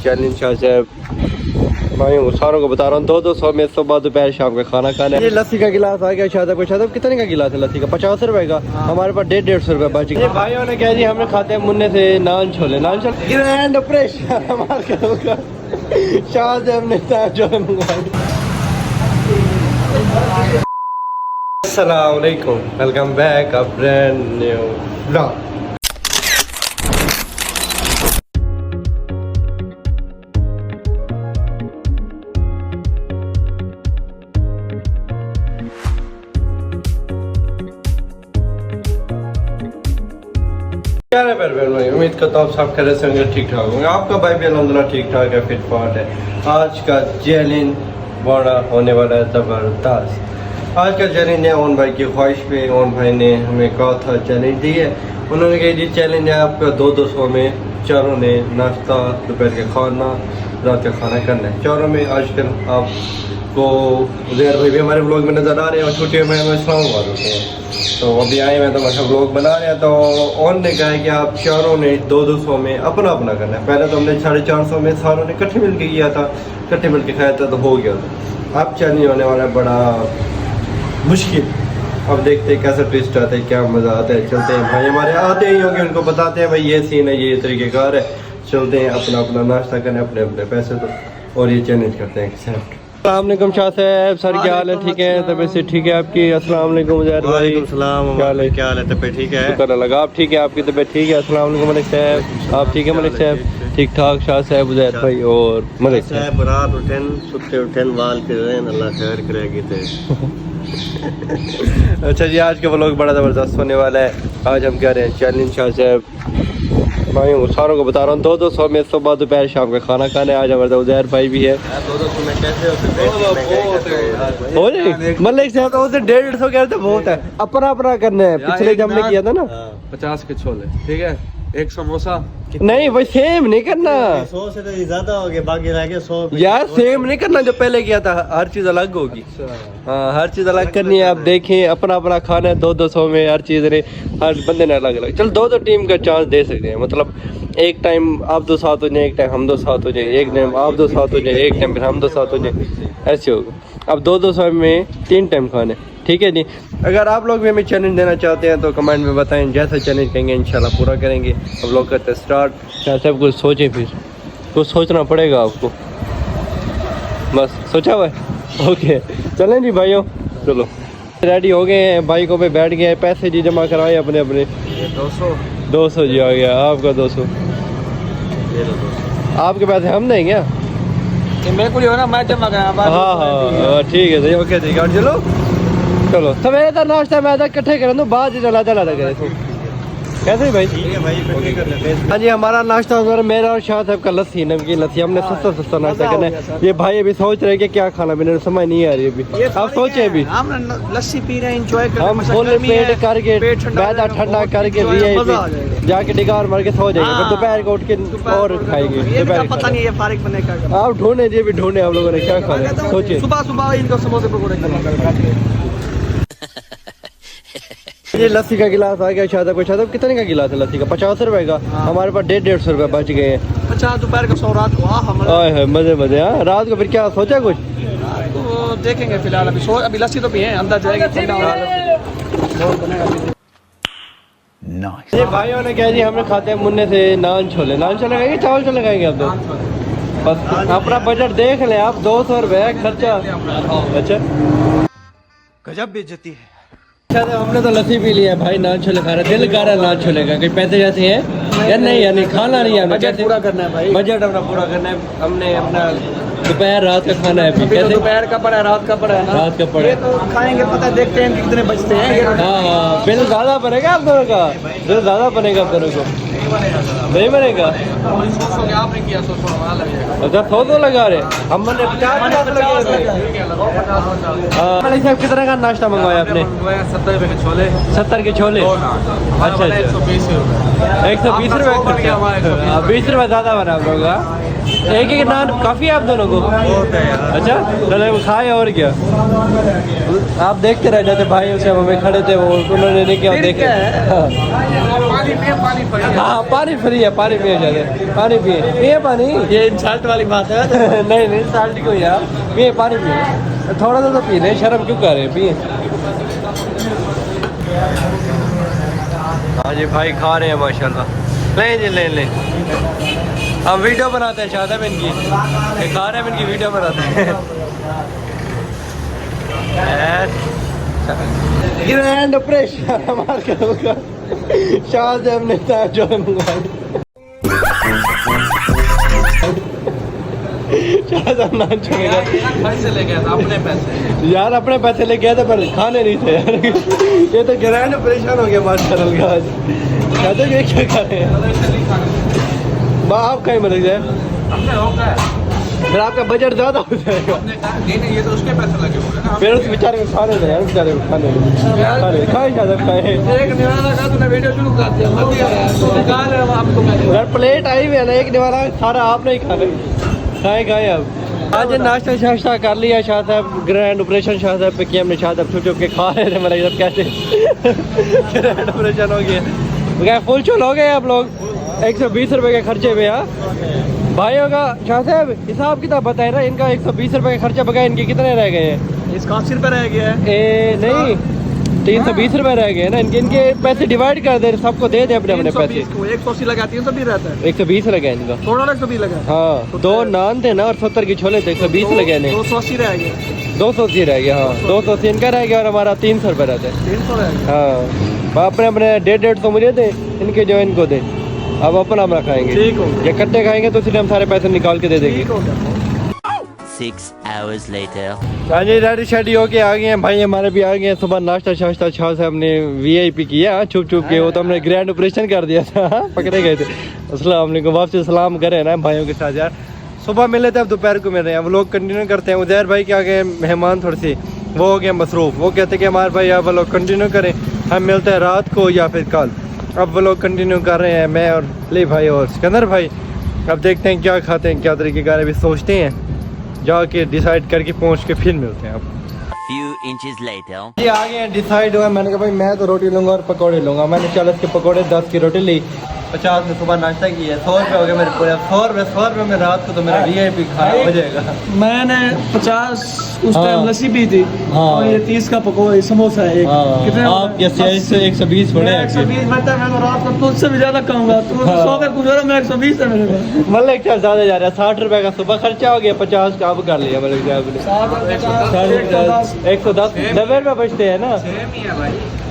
Challenge Shah साहब भाई सारों को बता रहा हूँ 200 में सुबह दोपहर शाम का खाना खाना है। ये लस्सी का गिलास आ गया शाह साहब कितने का गिलास है लस्सी का? 50 रुपए का। हमारे पास 150 रुपए बच गए। भाइयों ने कहा जी हमने खाते हैं मुन्ने से नान छोले ग्रैंड ऑपरेशन हमारे शाह साहब ने मंगवाई। अस्सलाम वालेकुम, welcome back a brand new vlog. क्या है भाई, उम्मीद करता हूँ सब खैरियत से होंगे, ठीक ठाक होंगे। आपका भाई भी अल्हम्दुलिल्लाह ठीक ठाक है, फिट फाट है। आज का चैलेंज बड़ा होने वाला है ज़बरदस्त। आज का चैलेंज है ओन भाई की ख्वाहिश पे। ओन भाई ने हमें कहा था चैलेंज दी है, उन्होंने कहा जी चैलेंज है आपका 200 में चारों ने नाश्ता, दोपहर का खाना, रात का खाना करना है चारों में। आजकल आपको उज़ैर भाई भी हमारे ब्लॉग में नज़र आ रहे हैं और छुट्टियों में हम इस्लामाबाद होते हैं, तो अभी आए हैं तो मतलब ब्लॉग बना रहे हैं। तो ऑन ने कहा है कि आप चारों ने 200 में अपना अपना करना है। पहले तो हमने 450 में सारों ने इकट्ठे मिल के किया था, इकट्ठे मिल के खाया था तो हो गया था। अब चैलेंज होने वाला है बड़ा मुश्किल। अब देखते हैं कैसा ट्विस्ट आता है, क्या मज़ा आता है। चलते हैं भाई, हमारे आते ही होंगे, उनको बताते हैं भाई ये सीन है, ये तरीक़ेकार है। चलते हैं अपना अपना नाश्ता करने, अपने अपने पैसे तो, और ये चैलेंज करते हैं एक्सेप्ट। अस्सलाम वालेकुम शाह साहब, सर क्या हाल है? ठीक है, तबीयत से ठीक है आपकी? अस्सलाम वालेकुम उज़ैर भाई, क्या हाल है? तबीयत ठीक है? शुक्र लगा आप ठीक है, आपकी तबीयत ठीक है? अस्सलाम वालेकुम मलिक साहब, आप ठीक है मलिक साहब? ठीक ठाक शाह साहब, उज़ैर भाई और मलिक साहब। रात उठन सुते उठन वाल के रहें, अल्लाह खैर करेगी थे। अच्छा जी, आज का व्लॉग बड़ा ज़बरदस्त होने वाला है। आज हम कह रहे हैं चैलेंज शाह साहब भाई सारों को बता रहा हूँ 200 में सुबह दोपहर शाम का खाना खाना है। आज हमारे उज़ैर भाई भी है। 200 में कैसे हो जाए मलिक साहब तो 150 कह रहे थे, बहुत है। अपना अपना करना है। पिछले जब हमने किया था ना 50 के छोले, ठीक है, एक समोसा नहीं भाई सेम नहीं करना। 100 से तो ज्यादा हो गए, बाकी रह गए 100 यार सेम नहीं करना जो पहले किया था, हर चीज अलग होगी। हाँ हर चीज अलग करनी है। आप देखें अपना अपना खाना है 200 में, हर चीज ने हर बंदे ने अलग अलग। चल दो टीम का चांस दे सकते हैं, मतलब एक टाइम आप दो साथ हो जाए, एक टाइम हम दो साथ हो जाए, एक टाइम आप दो साथ हो जाए, एक टाइम फिर हम दो साथ हो जाए, ऐसे होगा। अब 200 में 3 टाइम खाने, ठीक है जी। अगर आप लोग भी हमें चैलेंज देना चाहते हैं तो कमेंट में बताएं, जैसा चैलेंज कहेंगे इंशाल्लाह पूरा करेंगे। अब लोग करते हैं स्टार्ट। सब कुछ सोचें, फिर कुछ सोचना पड़ेगा आपको, बस सोचा हुआ है। ओके चलें जी भाइयों, चलो रेडी हो गए हैं, बाइकों पे बैठ गए हैं, पैसे जी जमा कराए अपने अपने। 200 जी आ गया आपका 200। आपके पैसे हम देंगे मेरे को ना, मैं जमा करा। हाँ ठीक है सही, ओके ठीक है। और चलो सवेरे का नाश्ता मैं इकट्ठे करें तो बाद चला करे कैसे भाई? हाँ जी, हमारा नाश्ता हो, मेरा और शाह साहब का लस्सी, नमकीन लस्सी। हमने सस्ता नाश्ता करना है। ये भाई अभी सोच रहे कि क्या खाना पीना, समझ नहीं आ रही अभी। आप सोचे अभी हम लस्सी पी रहे हैं, एंजॉय कर रहे हैं, हम फुल पेट करके मैदा ठंडा करके वीआईपी जाके डिगार मार के सो जाएंगे, फिर दोपहर को उठ के और खाएंगे। दोपहर पता नहीं है फारिग बनने का। आप ढूंढे जी, भी ढूंढे आप लोगों ने क्या खाना, सोचे। सुबह सुबह इनको समोसे पकौड़े। ये लस्सी का गिलास आ गया शाह साहब कितने का गिलास है लस्सी का? 50 रुपए का। हमारे पास 150 रुपए बच गए हैं। 50 दोपहर का 100 रात को। आए मजे मजे। हाँ रात को फिर क्या सोचा कुछ? तो देखेंगे फिलहाल, अभी लस्सी तो पिए, अंदर जाएगी। ये भाइयों ने कहा जी हमने खाते हैं मुन्ने से नान छोले खाएंगे, चावल छोले खाएंगे आप तो। बस अपना बजट देख लें आप, 200 रुपए खर्चा। अच्छा गजब बेइज्जती है। अच्छा हमने तो लस्सी पी लिया है भाई, नान छोले खा रहे, दिल कर रहा है नान छोले का। कोई पैसे जैसे हैं या नहीं, यानी खाना नहीं है, बजट पूरा करना है भाई, बजट अपना पूरा करना है। हमने अपना दोपहर रात का खाना है, तो दोपहर का पड़ा है, रात का पड़ा है ना, रात का पड़ा है। तो खाएंगे, पता देखते हैं कितने बचते हैं। हाँ बिल ज़्यादा बनेगा आप दोनों का, बिल ज़्यादा बनेगा आप दोनों को, नहीं बनेगा। आपने किया 100 अच्छा 100 लगा रहे, हम 50 लगा। मलिक साहब कितने का नाश्ता मंगवाया आपने? 70 रुपए के छोले। 70 के छोले, अच्छा 120 रुपए। 120 रुपए, 20 रुपए ज़्यादा बना आप लोगों का। एक एक नान काफ़ी है आप दोनों को? अच्छा चलो खाए, और क्या आप देखते रह जाते भाई, उसे हमें खड़े थे वो, उन्होंने नहीं किया देखे। ये पानी फ्री है। हाँ पानी फ्री है, पानी पिए जाते, पानी पिए पानी। ये इंसल्ट वाली बात है। नहीं नहीं साल्ट को यार, पिए पानी पिए, थोड़ा सा तो पी लें, शर्म क्यों कर रहे हैं, पिए। हाँ जी भाई खा रहे हैं माशाल्लाह। लें जी लें हम वीडियो बनाते हैं शायद इनकी, ये खा रहे हैं इनकी वीडियो बनाते हैं। ग्रैंड ऑपरेशन हमारे होगा शायद हमने जो मंगवाई, शायद हम नाच चुकेगा। पैसे ले गया था अपने पैसे यार, अपने पैसे ले गए थे पर खाने नहीं थे यार। ये तो ग्रैंड ऑपरेशन हो गया माशाल्लाह का आज। कहते हैं क्या करें, आप कहीं मर जाए हमने होगा फिर आपका बजट ज़्यादा हो जाएगा। नहीं ये तो उसके पैसे लगे हुए ना। फिर उस बेचारे को खाने दे यार, बेचारे को खाने खाए ज़्यादा खाए एक निवाला का तूने वीडियो शुरू कर दिया, मत यार कहा है आपको मैंने यार, प्लेट आई हुई है ना एक निवाला, सारा आपने ही खाने खाए अब। आज नाश्ता शाश्ता कर लिया शाह साहब, ग्रैंड ऑपरेशन शाह साहब पे किया हमने, शाह साहब छुप छुप के खा रहे थे, मेरा सब कैसे ग्रैंड ऑपरेशन हो गया। फुल चुल हो गए आप लोग, 120 रुपये के खर्चे में। हाँ भाई होगा शाह साहब, हिसाब किताब बताए ना इनका, 120 रुपये का खर्चा बगैर इनके कितने रह गए हैं? इसका 80 रुपये रह गया है। नहीं 320 रुपये रह गए ना इनके, इनके पैसे डिवाइड कर दे, सबको दे दे अपने अपने पैसे। 180 लगा 320 रहता है, 120 लगे इनका, थोड़ा 120 लगा। हाँ 2 नान थे ना और 70 की छोले थे, 120 लगे ने, 280 रह गया, 280 रह गया। हाँ 280 इनका रह गया और हमारा 300 रुपये रहते हैं। 300 रह गया। हाँ अपने अपने 150 मुझे दे, इनके जो इनको दे, अब अपना हम खाएंगे। ठीक हो ये कट्टे खाएंगे तो इसलिए हम सारे पैसे निकाल के दे देंगे। ठीक हो गया। 6 hours later. हाँ जी रेडी शेडी होके आ गए हैं भाई, हमारे भी आ गए हैं। सुबह नाश्ता शाश्ता शाह से हमने VIP किया छुप छुप के, वो तो हमने ग्रैंड ऑपरेशन कर दिया था, पकड़े गए थे। अस्सलाम वालेकुम, वापस सलाम करें ना भाइयों के साथ यार। सुबह मिले थे, अब दोपहर को मिल रहे हैं, अब लोग कंटिन्यू करते हैं। उदैर भाई के आगे मेहमान थोड़ी सी वो हो गए मसरूफ़, वो कहते कि हमारे भाई आप वो लोग कंटिन्यू करें, हम मिलते हैं रात को या फिर कल। अब वो लोग कंटिन्यू कर रहे हैं, मैं और ले भाई और सिकंदर भाई। अब देखते हैं क्या खाते हैं, क्या तरीके का अभी सोचते हैं, जाके डिसाइड करके पहुंच के फिर मिलते हैं। अब Few inches later. ये आ गए हैं, डिसाइड हुआ। मैंने कहा भाई मैं तो रोटी लूँगा और पकौड़े लूँगा। मैंने 40 के पकौड़े, 10 की रोटी ली, 50 में सुबह नाश्ता किया, 100 रुपये हो गए मेरे पूरे। 100 रुपये में रात को तो मेरा VIP खाना हो जाएगा। मैंने 50 उस हाँ। टाइम लस्सी पी थी, हाँ। और ये 30 का पकौड़ा समोसा है एक। कितने आप कैसे 120 मैं पड़े 120 मैं तो रात को तुझसे भी ज्यादा कहूँगा, तू हाँ। 100 का कुछ हो रहा, मैं 120 है मेरे पास। मतलब क्या ज़्यादा जा रहा है, 60 रुपये का सुबह खर्चा हो गया, 50 का अब कर लिया। मतलब क्या आपने 110 90 रुपये बचते हैं ना,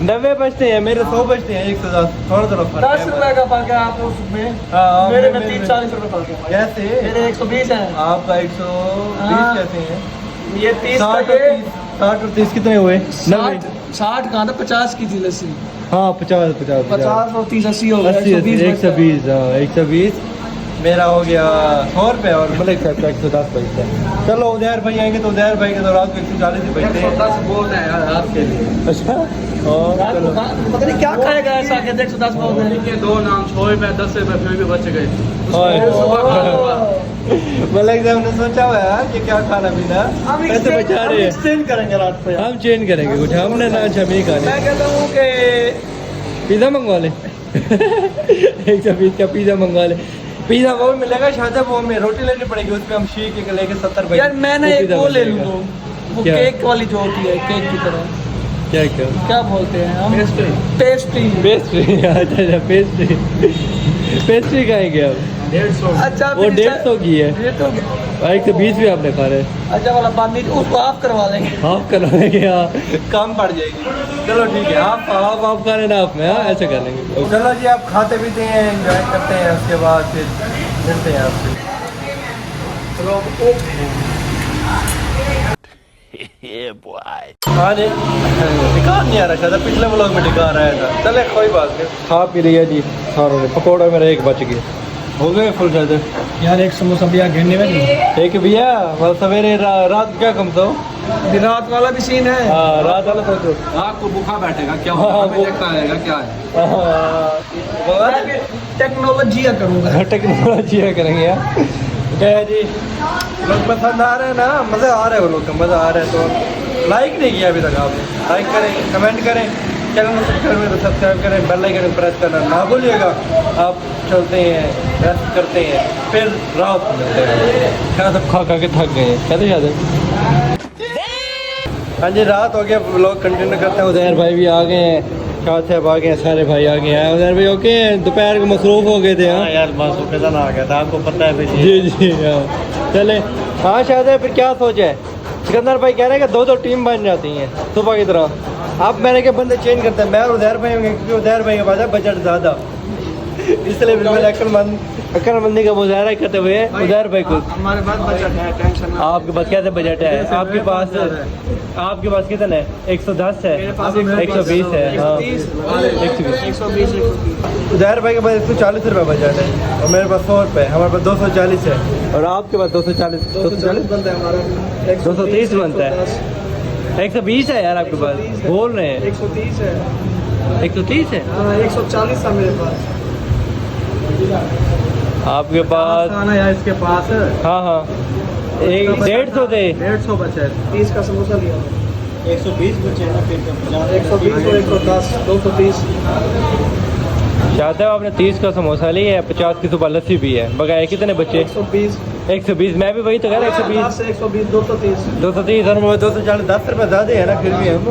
90 बचते हैं मेरे, 100 बचते हैं, 110 थोड़ा थोड़ा फर्क 10 है। रुपए का फर्क है आप उसमें, हाँ, मेरे में 30-40 रुपए फर्क है। कैसे मेरे 120 है, आपका 120 हाँ। कैसे हैं? ये 30 का 60 ये और 30 कितने हुए? 60 कहाँ था, 50 की थी लस्सी, हाँ 50 50 और 30 80 हो गया, 120 120 हाँ 120 मेरा हो गया 100 रुपये और मलिक साहब का 110 बचता है। चलो उदैर भाई आएंगे तो उदैर भाई के तो रात को 140 ही बचते हैं। 110 बोल रहे हैं यार आपके लिए। अच्छा और चलो पता नहीं क्या खाएगा ऐसा कि 110 बोल रहे हैं। के 2 नाम 100 रुपये 10 रुपये फिर भी बच गए। मलिक साहब ने सोचा हुआ है कि क्या खाना पीना, पैसे बचा रहे हैं। एक्सचेंज करेंगे रात को यार। हम चेंज करेंगे कुछ, हमने ना नहीं खाने। मैं कहता हूँ कि पिज़्ज़ा मंगवा ले 120 का पिज़्ज़ा मंगवा ले। पिज़्ज़ा वो मिलेगा शायद, वो में रोटी लेनी पड़ेगी, उसमें हम शीख के लेके 70 भाई। यार मैंने एक वो ले लूँ, वो क्या? केक वाली जो होती है, केक की तरह, क्या क्या क्या बोलते हैं हम, पेस्ट्री। पेस्ट्री। अच्छा पेस्ट्री खाएंगे अब। 150 अच्छा वो 150 की है, 120 भी आपने खा रहे। अच्छा वाला पानी उसको ऑफ करवा लेंगे। हाफ करा लेंगे, हाँ कम पड़ जाएगी। चलो ठीक है, आप खा लेना, आप में हाँ ऐसे कर लेंगे। चलो जी आप खाते पीते हैं, एंजॉय करते हैं, उसके बाद फिर मिलते हैं आपसे। Yeah, boy. हाँ जी टिकार नहीं आ रहा था, पिछले व्लॉग में टिकार आया था। चले कोई बात नहीं, खा पी लिया जी सारों ने। पकौड़ा मेरा एक बच गया, हो गए फुल शायद। यार एक समोसा भैया घेरने में एक भैया सवेरे रात क्या कम तो रात वाला भी सीन है। हाँ रात वाला सोचो। आपको भूखा बैठेगा क्या हाँ, होगा, वो- देखता रहेगा क्या है। टेक्नोलॉजी करूँगा। टेक्नोलॉजी करेंगे यार। क्या जी लोग पसंद आ रहे हैं ना, मज़ा आ रहा है, वो लोग का मज़ा आ रहा है। तो लाइक नहीं किया अभी तक आपने, लाइक करें, कमेंट करें, चैनल को सब्सक्राइब करें तो सब्सक्राइब करें, बेल आइकन प्रेस करना ना भूलिएगा। आप चलते हैं, रेस्ट करते हैं, फिर रात को मिलते हैं। क्या सब खा खा के थक गए हैं, कहते याद है। हाँ जी, रात हो गया, व्लॉग कंटिन्यू करते हैं। उधर भाई भी आ गए हैं, शाह साहब आ गए हैं, सारे भाई आ गए हैं। उधर भाई ओके, दोपहर को मसरूफ हो गए थे। हाँ यार मासूम पैसा आ गया था, आपको पता है भाई। जी जी हाँ चले। हाँ शायद है, फिर क्या सोचा है? सिकंदर भाई कह रहे हैं कि 2-2 टीम बन जाती हैं सुबह की तरह। अब मैंने के बंदे चेंज करते हैं, मैं और उधर भाई होंगे, क्योंकि उधर भाई के पास है बजट ज़्यादा, इसलिए बिल्कुल अक्लमंदी का मुजाहरा करते हुए उधर भाई कुछ हमारे पास बजट है, टेंशन ना। आपके पास कैसे बजट है? आपके पास कितना है? 110 है, 120 है। हाँ 120 उधर भाई के पास 140 रुपये बजट है और मेरे पास 100 रुपये, हमारे पास 240 है और आपके पास 240 बनता है हमारा, 230 बनता है। 120 है यार आपके पास, बोल रहे हैं 130 है। 130 है। हाँ 140 था मेरे पास। आपके पास खाना यार इसके पास है। हाँ हाँ 150 दे, 150 बचा है, 30 का समोसा लिया 120 बचे हैं ना, फिर 120 और 110 230। चाहते हो आपने 30 का समोसा लिया है, 50 की सुबह लस्सी भी है, बगैर कितने बच्चे? 120। मैं भी वही तो कह रहा 120 120 230 230 और 240, 10 रुपये ज़्यादा है ना फिर भी हम।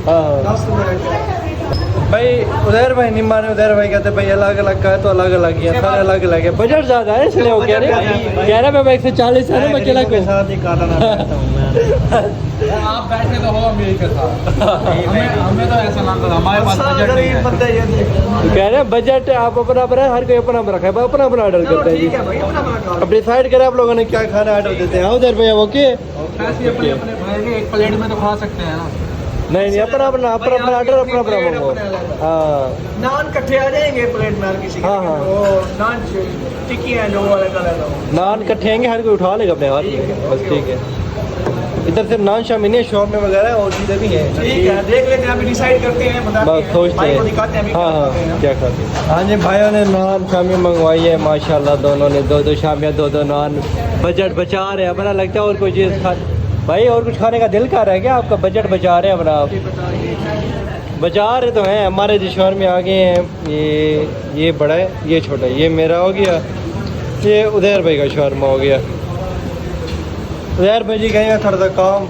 हाँ 10 रुपये भाई उधर भाई नहीं माने, उधर भाई कहते भाई अलग अलग का है तो अलग अलग है, सारे अलग अलग है, बजट ज़्यादा है इसलिए वो कह रहे मैं 140 है ना मैं अकेला को साथ ही काटना चाहता हूँ मैं। आप बैठे तो हो मेरे के साथ। हमें तो ऐसा लगता था हमारे पास बजट नहीं है। तो कह रहे हैं बजट आप अपना अपना, हर कोई अपना अपना रखा है, अपना अपना ऑर्डर करता है जी। अब डिसाइड करें आप लोगों ने क्या खाना ऑर्डर देते हैं। आओ उधर भैया ओके। ऐसे अपने अपने भाई के एक प्लेट में तो खा सकते हैं ना। नहीं अपना अपना ऑर्डर अपना अपना मंगो। हाँ नान इकट्ठे आ जाएंगे प्लेट में हर किसी के। हाँ, हाँ। वो नान टिक्की है जो वाले कलर नान इकट्ठे आएंगे, हर कोई उठा लेगा अपने हाथ में, बस ठीक है। इधर सिर्फ नान शामी नहीं है, शॉप में वगैरह और चीज़ें भी हैं। ठीक है, देख लेते हैं, अभी डिसाइड करते हैं, बताते बस हैं, सोचते भाई को हैं। दिखाते हैं हाँ हाँ क्या खाते हैं। हाँ जी भाइयों ने नान शामी मंगवाई है माशाल्लाह, दोनों ने 2-2 शामियाँ 2-2 नान। बजट बचा रहे हैं अपना, लगता है और कोई चीज़ खा भाई, और कुछ खाने का दिल कर रहा है क्या आपका? बजट बचा रहे हैं अपना आप, बचा रहे तो हैं। हमारे जिशोर में आ गए हैं, ये बड़ा है, ये छोटा है, ये मेरा हो गया, ये उधर भाई का शौरमा हो गया। उधर भाई जी गए थोड़ा सा काम,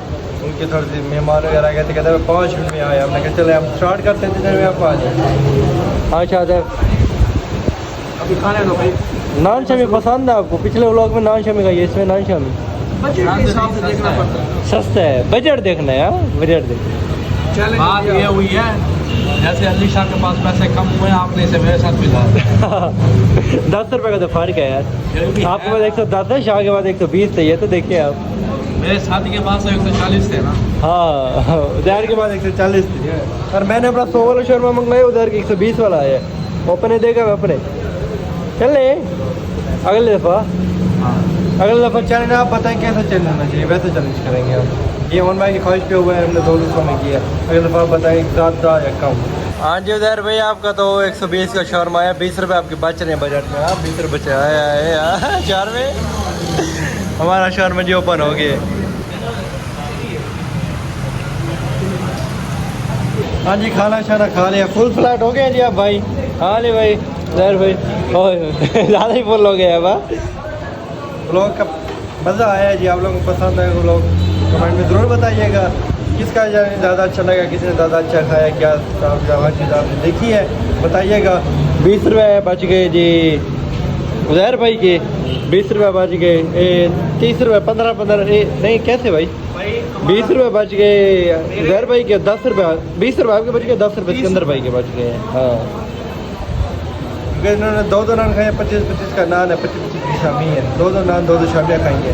उनके थोड़े से मेहमान वगैरह गए थे, कहते हैं 5 मिनट में आए। हमने कहा चले हम स्टार्ट करते हैं, जितने में आप आ जाए। हाँ शायद अभी खाने दो भाई। नान शामी पसंद है आपको? पिछले व्लॉग में नान शामी का, ये इसमें नान शामी बजट के हिसाब से देखना पड़ता है। सस्ता है, बजट देखना है। हाँ बजट देखना। चैलेंज बात ये हुई है, जैसे अली शाह के पास पैसे कम हुए, आपने इसे मेरे साथ मिला। 10 रुपये का तो फर्क है यार, आपके पास 110 है, शाह के पास 120 है, ये तो देखिए आप। मेरे साथी के पास 140 थे ना। हाँ उधर के पास 140 थी और मैंने अपना 100 वाला शोरमा मंगवाया, उधर के 120 वाला आया। अपने देखा अपने चल अगले दफ़ा। अगले दफ़ा चैलेंज आप बताएं कैसा चैलेंज होना चाहिए, वैसे चैलेंज करेंगे हम। ये ऑन भाई की ख्वाहिश पे हुआ है, हमने 200 में किया। अगले दफ़ा आप बताएं ज़्यादा या कम। हाँ जी उधर भाई आपका तो 120 का शौरमा आया, 20 रुपये आपके बच रहे हैं बजट में। हाँ 20 रुपये बचे आए 4 में हमारा शौरमा जी ओपन हो गया। हाँ जी खाना शाना खा लिया, फुल फ्लैट हो गए जी आप भाई। हाँ ले भाई उधर भाई ज़्यादा ही फुल हो गया अब। व्लॉग का मज़ा आया जी, आप लोगों को पसंद आएगा व्लॉग कमेंट में ज़रूर बताइएगा किसका ज़्यादा अच्छा लगा, किसने ज़्यादा अच्छा खाया, क्या हर चीज़ आपने देखी है बताइएगा। 20 रुपये बच गए जी उधर भाई के, 20 रुपये बच गए, 30 रुपये 15 नहीं कैसे भाई 20 रुपये बच गए उधर भाई के, 10 रुपये 20 रुपये आपके बच गए, 10 रुपये सिकंदर भाई के बच गए। हाँ इन्होंने 2-2 नान खाए, 25-25 का नान है, 25-25 की शामी है, 2-2 नान 2-2 शामियाँ खाएंगे।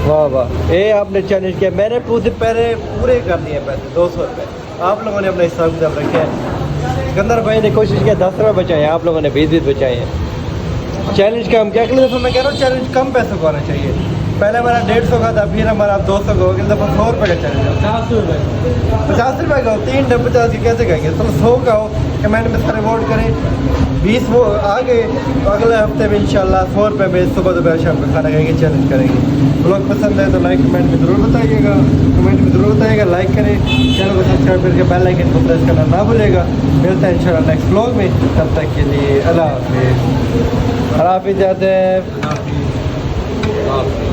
वाह वाह ये आपने चैलेंज किया, मैंने पूरे कर दिए पैसे 200 रुपये, आप लोगों ने अपना हिसाब किताब रखे हैं। सिकंदर भाई ने कोशिश किया 10 रुपये बचाए, आप लोगों ने 20 बचाए हैं। चैलेंज कम क्या, अगले दफ़ा मैं कह रहा हूँ चैलेंज कम पैसों का होना चाहिए। पहले हमारा 150 का था, फिर हमारा 200 का हो, अगले दफ़ा 100 रुपये का चैलेंज है। 50 रुपये का हो, 3 50 की कैसे कहेंगे? चलो 100 का हो, कमेंट में सारे वोट करें। 20 वो आ गए तो अगले हफ्ते में इंशाल्लाह 100 रुपये में सुबह दोपहर शाम का खाना खाएंगे, चैलेंज करेंगे। ब्लॉग पसंद है तो लाइक कमेंट में ज़रूर बताइएगा, लाइक करें, चैनल को सब्सक्राइब करके बेल आइकन को प्रेस करना ना भूलेगा। मिलते हैं इंशाल्लाह नेक्स्ट ब्लॉग में, तब तक के लिए अल्लाह हाफिज़।